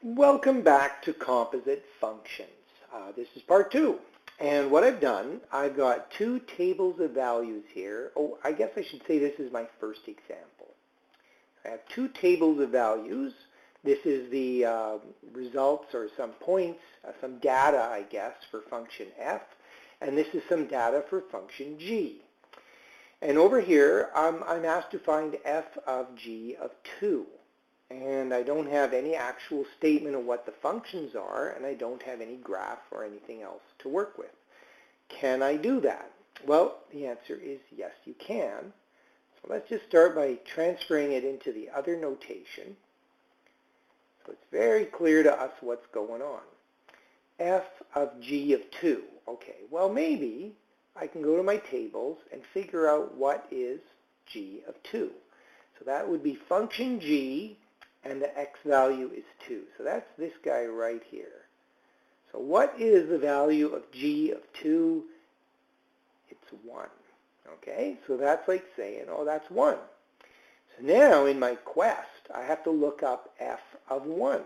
Welcome back to Composite Functions. This is part 2. And what I've done, I've got two tables of values here. Oh, I guess I should say this is my first example. I have two tables of values. This is the results or some points, some data, I guess, for function f. And this is some data for function g. And over here, I'm asked to find f of g of 2. And I don't have any actual statement of what the functions are, and I don't have any graph or anything else to work with. Can I do that? Well, the answer is yes, you can. So let's just start by transferring it into the other notation. So it's very clear to us what's going on. F of g of 2. Okay, well maybe I can go to my tables and figure out what is g of 2. So that would be function g, and the x value is 2. So that's this guy right here. So what is the value of g of 2? It's 1. Okay, so that's like saying, oh, that's 1. So now in my quest, I have to look up f of 1.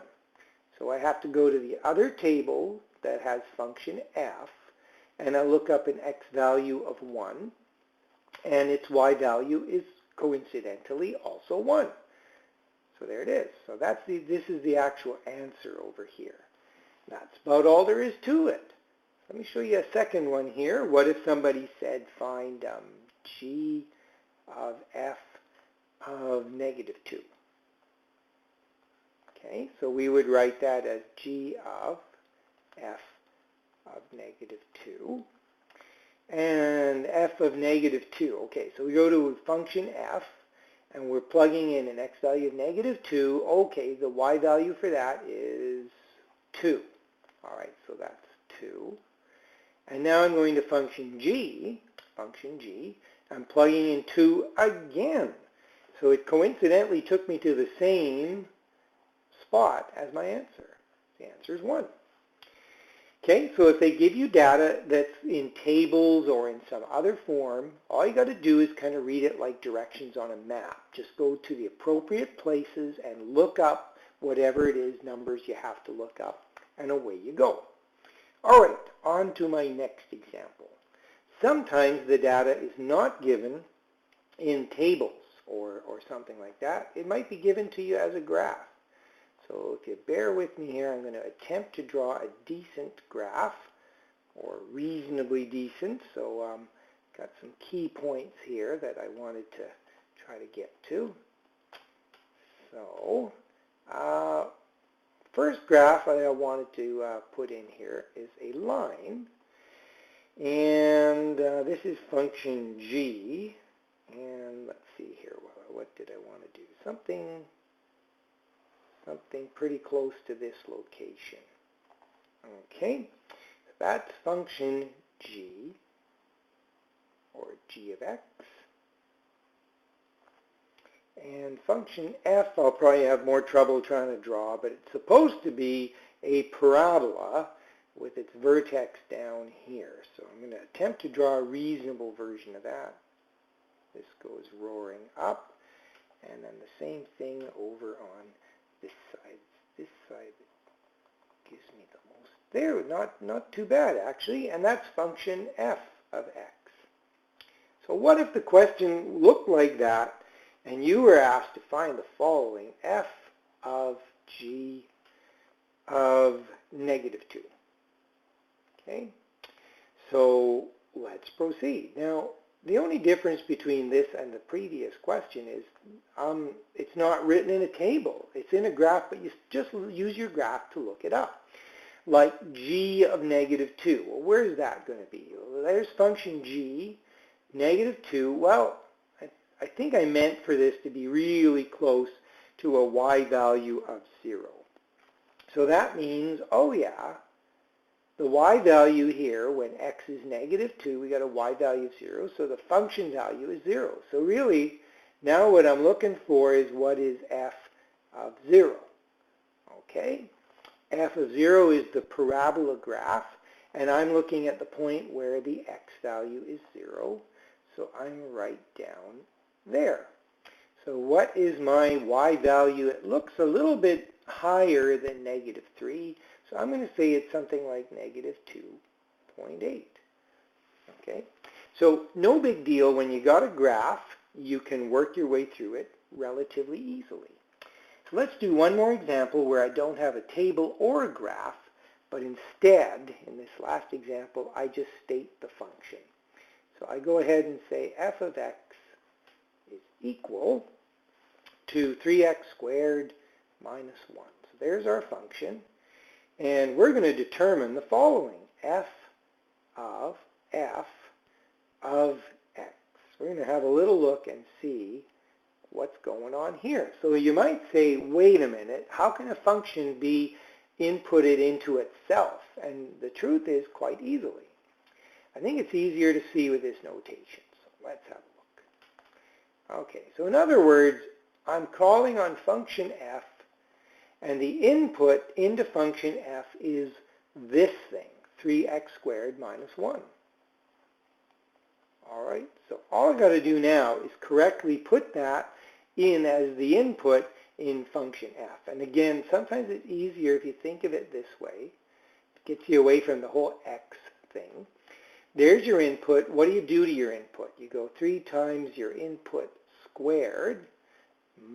So I have to go to the other table that has function f, and I look up an x value of 1, and its y value is coincidentally also 1. So there it is. So this is the actual answer over here. That's about all there is to it. Let me show you a second one here. What if somebody said find g of f of negative 2? Okay, so we would write that as g of f of negative 2. And f of negative 2. Okay, so we go to function f, and we're plugging in an x value of negative 2. Okay, the y value for that is 2. All right, so that's 2. And now I'm going to function g. I'm plugging in 2 again. So it coincidentally took me to the same spot as my answer. The answer is 1. Okay, so if they give you data that's in tables or in some other form, all you got to do is kind of read it like directions on a map. Just go to the appropriate places and look up whatever it is, numbers you have to look up, and away you go. All right, on to my next example. Sometimes the data is not given in tables or something like that. It might be given to you as a graph. So if you bear with me here, I'm going to attempt to draw a decent graph, or reasonably decent. So got some key points here that I wanted to try to get to. So first graph that I wanted to put in here is a line. And this is function g. And let's see here, what did I want to do? Something pretty close to this location. Okay, so that's function g, or g of x. And function f, I'll probably have more trouble trying to draw, but it's supposed to be a parabola with its vertex down here. So I'm going to attempt to draw a reasonable version of that. This goes roaring up, and then the same thing over on this side. This side gives me the most. There, not too bad actually, and that's function f of x. So what if the question looked like that, and you were asked to find the following: f of g of negative 2. Okay, so let's proceed. Now, the only difference between this and the previous question is it's not written in a table. It's in a graph, but you just use your graph to look it up. Like g of negative 2. Well, where is that going to be? Well, there's function g, negative 2. Well, I think I meant for this to be really close to a y value of 0. So that means, oh yeah, the y value here, when x is negative 2, we got a y value of 0, so the function value is 0. So really, now what I'm looking for is what is f of 0. Okay? F of 0 is the parabola graph, and I'm looking at the point where the x value is 0, so I'm right down there. So what is my y value? It looks a little bit higher than negative 3. So I'm going to say it's something like negative 2.8. Okay? So no big deal. When you got a graph, you can work your way through it relatively easily. So let's do one more example where I don't have a table or a graph, but instead, in this last example, I just state the function. So I go ahead and say f of x is equal to 3x squared minus 1. So there's our function. And we're going to determine the following. F of x. We're going to have a little look and see what's going on here. So you might say, wait a minute, how can a function be inputted into itself? And the truth is quite easily. I think it's easier to see with this notation. So let's have a look. Okay, so in other words, I'm calling on function f, and the input into function f is this thing, 3x squared minus 1. All right, so all I've got to do now is correctly put that in as the input in function f. And again, sometimes it's easier if you think of it this way. It gets you away from the whole x thing. There's your input. What do you do to your input? You go 3 times your input squared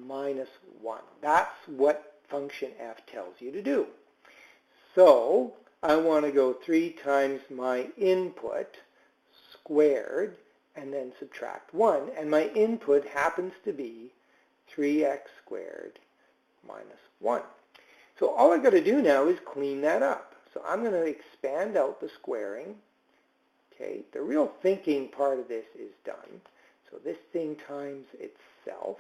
minus 1. That's what function f tells you to do. So I want to go 3 times my input squared and then subtract 1. And my input happens to be 3x squared minus 1. So all I've got to do now is clean that up. So I'm going to expand out the squaring. Okay, the real thinking part of this is done. So this thing times itself.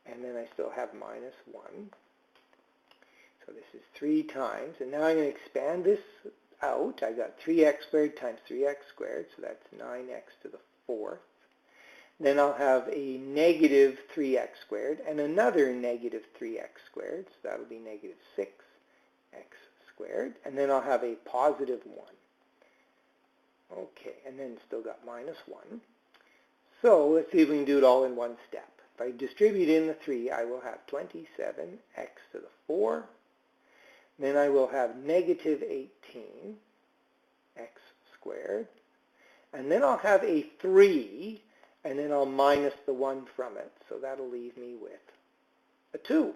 And then I still have minus 1. So this is 3 times. And now I'm going to expand this out. I got 3x squared times 3x squared. So that's 9x to the 4th. Then I'll have a negative 3x squared and another negative 3x squared. So that'll be negative 6x squared. And then I'll have a positive 1. Okay, and then still got minus 1. So let's see if we can do it all in one step. If I distribute in the 3, I will have 27x to the 4. Then I will have negative 18x squared. And then I'll have a 3, and then I'll minus the 1 from it. So that'll leave me with a 2.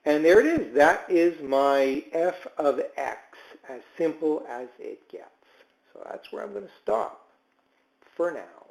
And there it is. That is my f of x, as simple as it gets. So that's where I'm going to stop for now.